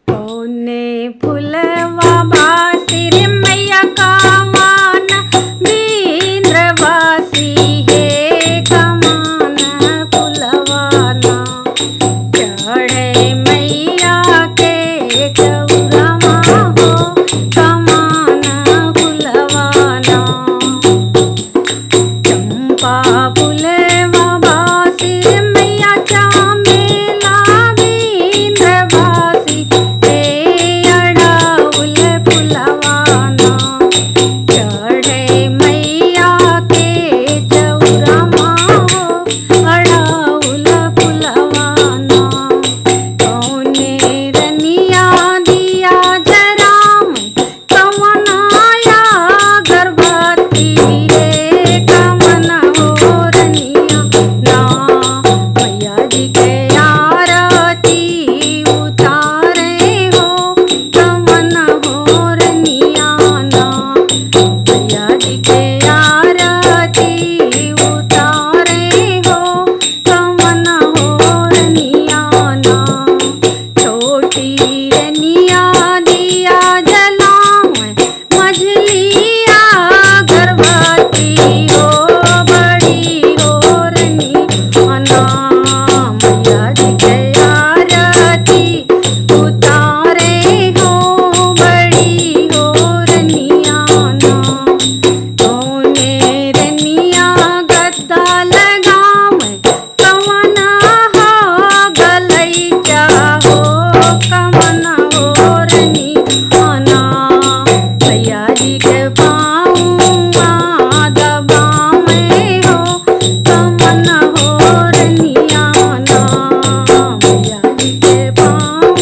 कौने फुलवा बासी रे मैया कामन बीन्द्रवासी हे कमान फुलवाना चढ़े मैया के चौरवा हो कमान फुलवाना चंपा फुलवा बासी रे मैया चामेला बीन्द्रवासी हे अड़ाउल फुलवाना चढ़े मैया के चौरवा हो अड़ाउल फुलवाना कौने रनिया दिया जराम कवनाया गर्भवती हे कमन हो रनिया ना मैया जी के आरती उतारे हो कमन हो रनिया ना मैया जी के आरती उतारे हो कमन हो रनिया ना छोटी रनिया दिया जलाम मझलिया गर्भवती हो बड़ी हो रनिया ना मैया जी के आरती उतारे हो बड़ी हो रनिया ना कौने रनिया गद्दा लगाम कवना हो गलैचा हो कमन हो रनिया ना मैया जी के पाँवा दबामे हो कमन हो रनिया ना मैया जी के पाँव